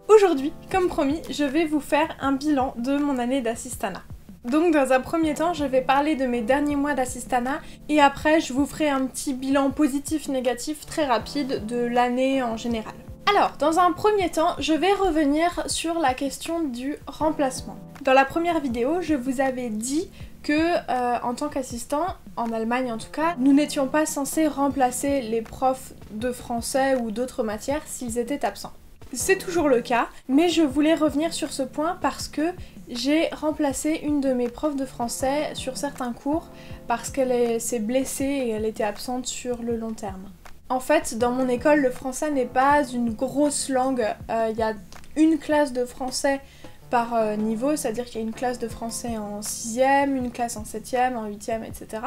Aujourd'hui, comme promis, je vais vous faire un bilan de mon année d'assistanat. Donc dans un premier temps, je vais parler de mes derniers mois d'assistanat et après je vous ferai un petit bilan positif-négatif très rapide de l'année en général. Alors, dans un premier temps, je vais revenir sur la question du remplacement. Dans la première vidéo, je vous avais dit que en tant qu'assistant, en Allemagne en tout cas, nous n'étions pas censés remplacer les profs de français ou d'autres matières s'ils étaient absents. C'est toujours le cas, mais je voulais revenir sur ce point parce que j'ai remplacé une de mes profs de français sur certains cours parce qu'elle s'est blessée et elle était absente sur le long terme. En fait, dans mon école, le français n'est pas une grosse langue. Il y a une classe de français par niveau, c'est-à-dire qu'il y a une classe de français en 6e, une classe en 7e, en 8e, etc.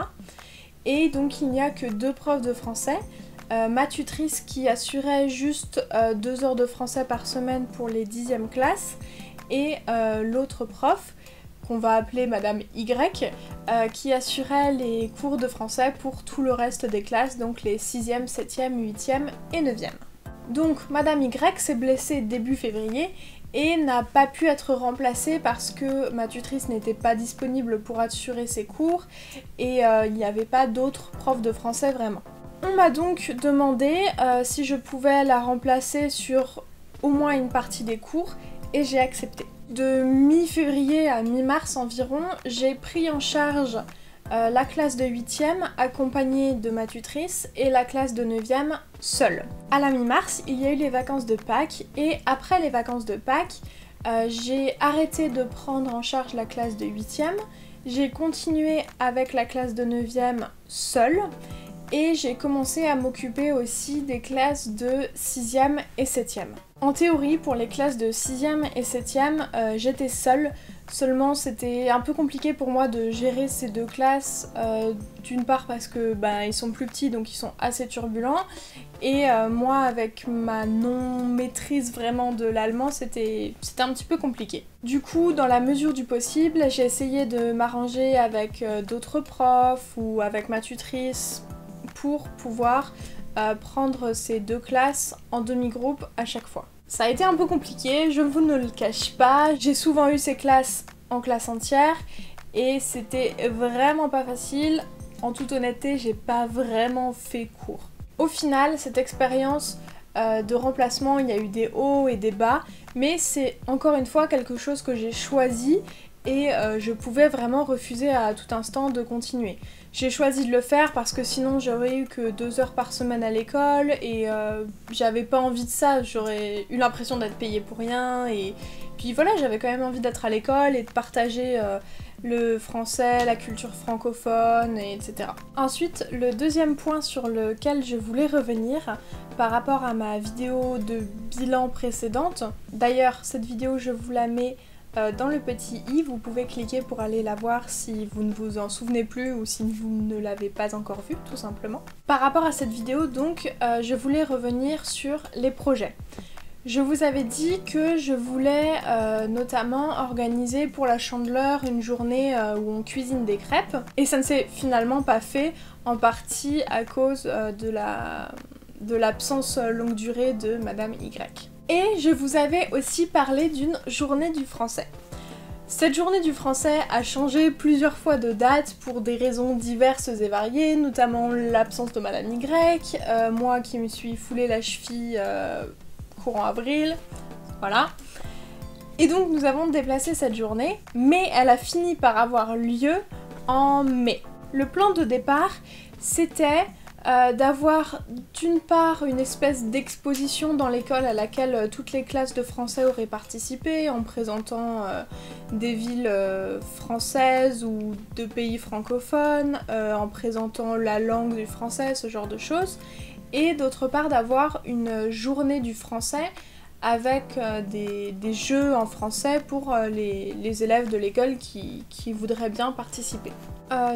Et donc il n'y a que 2 profs de français. Ma tutrice qui assurait juste 2 heures de français par semaine pour les 10e classes et l'autre prof qu'on va appeler Madame Y qui assurait les cours de français pour tout le reste des classes, donc les 6e, 7e, 8e et 9e. Donc Madame Y s'est blessée début février et n'a pas pu être remplacée parce que ma tutrice n'était pas disponible pour assurer ses cours et il n'y avait pas d'autres profs de français vraiment. On m'a donc demandé si je pouvais la remplacer sur au moins une partie des cours et j'ai accepté. De mi-février à mi-mars environ, j'ai pris en charge la classe de 8e accompagnée de ma tutrice et la classe de 9e seule. À la mi-mars, il y a eu les vacances de Pâques et après les vacances de Pâques, j'ai arrêté de prendre en charge la classe de 8e, j'ai continué avec la classe de 9e seule. Et j'ai commencé à m'occuper aussi des classes de 6e et 7e. En théorie, pour les classes de 6e et 7e, j'étais seule. Seulement, c'était un peu compliqué pour moi de gérer ces 2 classes. D'une part parce que ils sont plus petits, donc ils sont assez turbulents. Et moi, avec ma non-maîtrise vraiment de l'allemand, c'était un petit peu compliqué. Du coup, dans la mesure du possible, j'ai essayé de m'arranger avec d'autres profs ou avec ma tutrice pour pouvoir prendre ces 2 classes en demi-groupe à chaque fois. Ça a été un peu compliqué, je vous ne le cache pas, j'ai souvent eu ces classes en classe entière et c'était vraiment pas facile. En toute honnêteté, j'ai pas vraiment fait cours. Au final, cette expérience de remplacement, il y a eu des hauts et des bas, mais c'est encore une fois quelque chose que j'ai choisi et je pouvais vraiment refuser à tout instant de continuer. J'ai choisi de le faire parce que sinon j'aurais eu que 2 heures par semaine à l'école et j'avais pas envie de ça, j'aurais eu l'impression d'être payée pour rien et puis voilà, j'avais quand même envie d'être à l'école et de partager le français, la culture francophone, etc. Ensuite, le deuxième point sur lequel je voulais revenir par rapport à ma vidéo de bilan précédente, d'ailleurs cette vidéo je vous la mets dans le petit i, vous pouvez cliquer pour aller la voir si vous ne vous en souvenez plus ou si vous ne l'avez pas encore vue, tout simplement. Par rapport à cette vidéo, donc, je voulais revenir sur les projets. Je vous avais dit que je voulais notamment organiser pour la Chandeleur une journée où on cuisine des crêpes, et ça ne s'est finalement pas fait, en partie à cause de l'absence longue durée de Madame Y. Et je vous avais aussi parlé d'une journée du français. Cette journée du français a changé plusieurs fois de date pour des raisons diverses et variées, notamment l'absence de Madame Y, moi qui me suis foulé la cheville courant avril, voilà. Et donc nous avons déplacé cette journée, mais elle a fini par avoir lieu en mai. Le plan de départ, c'était d'avoir d'une part une espèce d'exposition dans l'école à laquelle toutes les classes de français auraient participé en présentant des villes françaises ou de pays francophones, en présentant la langue du français, ce genre de choses, et d'autre part d'avoir une journée du français avec des jeux en français pour les élèves de l'école qui voudraient bien participer.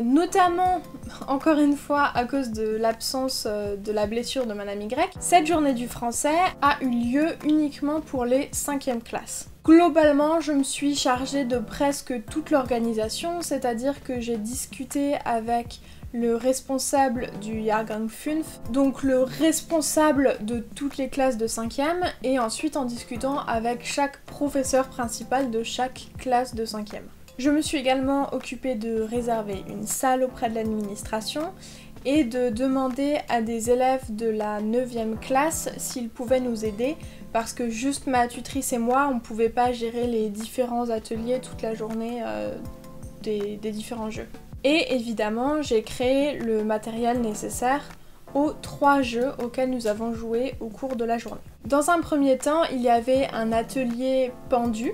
Notamment, encore une fois, à cause de l'absence de la blessure de Madame Y, cette journée du français a eu lieu uniquement pour les 5e classes. Globalement, je me suis chargée de presque toute l'organisation, c'est-à-dire que j'ai discuté avec le responsable du Jahrgang 5, donc le responsable de toutes les classes de 5e, et ensuite en discutant avec chaque professeur principal de chaque classe de 5e. Je me suis également occupée de réserver une salle auprès de l'administration et de demander à des élèves de la 9e classe s'ils pouvaient nous aider parce que juste ma tutrice et moi, on ne pouvait pas gérer les différents ateliers toute la journée des différents jeux. Et évidemment, j'ai créé le matériel nécessaire aux 3 jeux auxquels nous avons joué au cours de la journée. Dans un premier temps, il y avait un atelier pendu,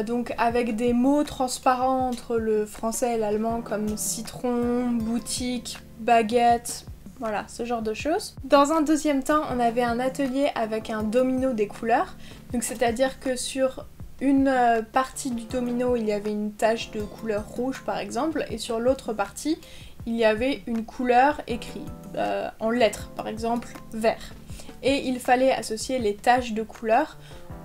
donc avec des mots transparents entre le français et l'allemand comme citron, boutique, baguette, voilà, ce genre de choses. Dans un deuxième temps, on avait un atelier avec un domino des couleurs, donc c'est-à-dire que sur une partie du domino, il y avait une tache de couleur rouge par exemple, et sur l'autre partie, il y avait une couleur écrite en lettres, par exemple vert. Et il fallait associer les taches de couleurs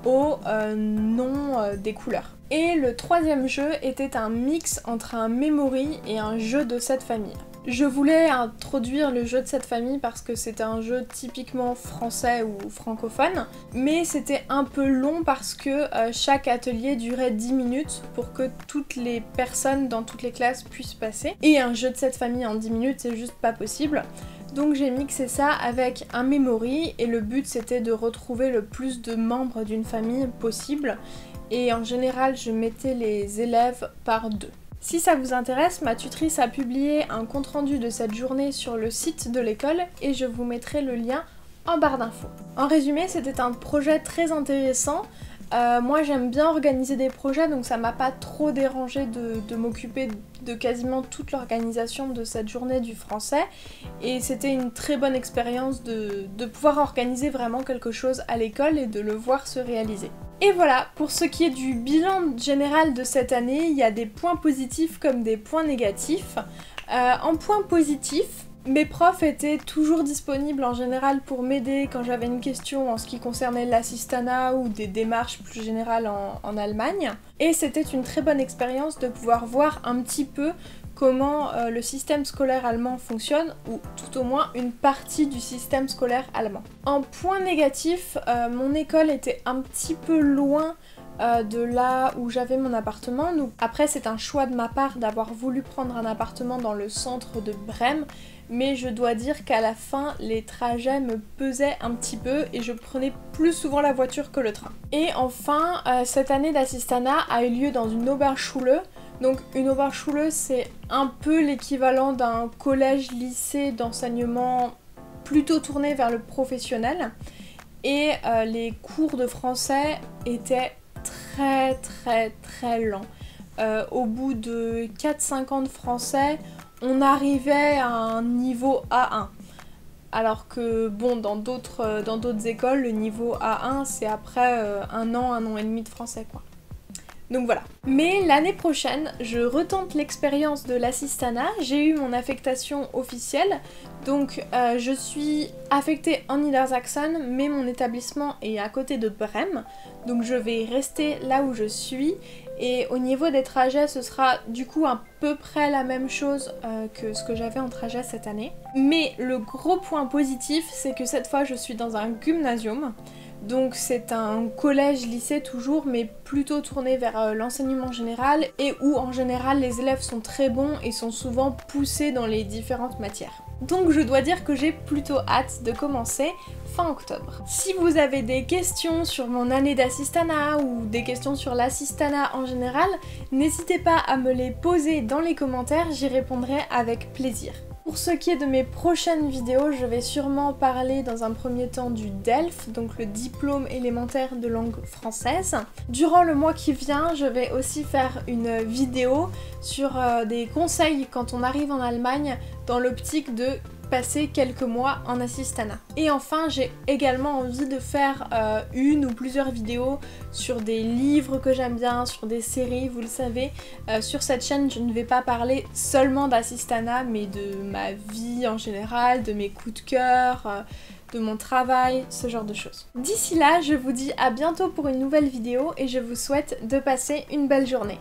au nom des couleurs. Et le troisième jeu était un mix entre un memory et un jeu de cette famille. Je voulais introduire le jeu de cette famille parce que c'était un jeu typiquement français ou francophone, mais c'était un peu long parce que chaque atelier durait 10 minutes pour que toutes les personnes dans toutes les classes puissent passer. Et un jeu de cette famille en 10 minutes, c'est juste pas possible. Donc j'ai mixé ça avec un memory et le but c'était de retrouver le plus de membres d'une famille possible. Et en général, je mettais les élèves par 2. Si ça vous intéresse, ma tutrice a publié un compte-rendu de cette journée sur le site de l'école et je vous mettrai le lien en barre d'infos. En résumé, c'était un projet très intéressant. Moi j'aime bien organiser des projets, donc ça m'a pas trop dérangé de m'occuper de quasiment toute l'organisation de cette journée du français, et c'était une très bonne expérience de pouvoir organiser vraiment quelque chose à l'école et de le voir se réaliser. Et voilà, pour ce qui est du bilan général de cette année, il y a des points positifs comme des points négatifs. En point positif, mes profs étaient toujours disponibles en général pour m'aider quand j'avais une question en ce qui concernait l'assistanat ou des démarches plus générales en Allemagne. Et c'était une très bonne expérience de pouvoir voir un petit peu comment le système scolaire allemand fonctionne, ou tout au moins une partie du système scolaire allemand. En point négatif, mon école était un petit peu loin de là où j'avais mon appartement. Donc, après, c'est un choix de ma part d'avoir voulu prendre un appartement dans le centre de Brême, mais je dois dire qu'à la fin, les trajets me pesaient un petit peu et je prenais plus souvent la voiture que le train. Et enfin, cette année d'assistanat a eu lieu dans une Oberschule. Donc une Oberschule, c'est un peu l'équivalent d'un collège-lycée d'enseignement plutôt tourné vers le professionnel. Et les cours de français étaient très lents. Au bout de 4-5 ans de français, on arrivait à un niveau A1. Alors que bon, dans d'autres écoles, le niveau A1 c'est après 1 an et demi de français quoi. Donc voilà. Mais l'année prochaine, je retente l'expérience de l'assistanat. J'ai eu mon affectation officielle, donc je suis affectée en Niedersachsen, mais mon établissement est à côté de Brême, donc je vais rester là où je suis. Et au niveau des trajets, ce sera du coup à peu près la même chose que ce que j'avais en trajet cette année. Mais le gros point positif, c'est que cette fois je suis dans un gymnasium. Donc c'est un collège-lycée toujours, mais plutôt tourné vers l'enseignement général, et où en général les élèves sont très bons et sont souvent poussés dans les différentes matières. Donc je dois dire que j'ai plutôt hâte de commencer fin octobre. Si vous avez des questions sur mon année d'assistanat ou des questions sur l'assistanat en général, n'hésitez pas à me les poser dans les commentaires, j'y répondrai avec plaisir. Pour ce qui est de mes prochaines vidéos, je vais sûrement parler dans un premier temps du DELF, donc le diplôme élémentaire de langue française. Durant le mois qui vient, je vais aussi faire une vidéo sur des conseils quand on arrive en Allemagne dans l'optique de passer quelques mois en assistanat. Et enfin, j'ai également envie de faire une ou plusieurs vidéos sur des livres que j'aime bien, sur des séries, vous le savez. Sur cette chaîne, je ne vais pas parler seulement d'assistanat, mais de ma vie en général, de mes coups de cœur, de mon travail, ce genre de choses. D'ici là, je vous dis à bientôt pour une nouvelle vidéo et je vous souhaite de passer une belle journée.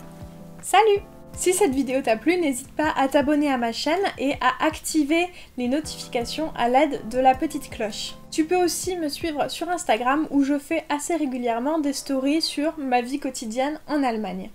Salut! Si cette vidéo t'a plu, n'hésite pas à t'abonner à ma chaîne et à activer les notifications à l'aide de la petite cloche. Tu peux aussi me suivre sur Instagram où je fais assez régulièrement des stories sur ma vie quotidienne en Allemagne.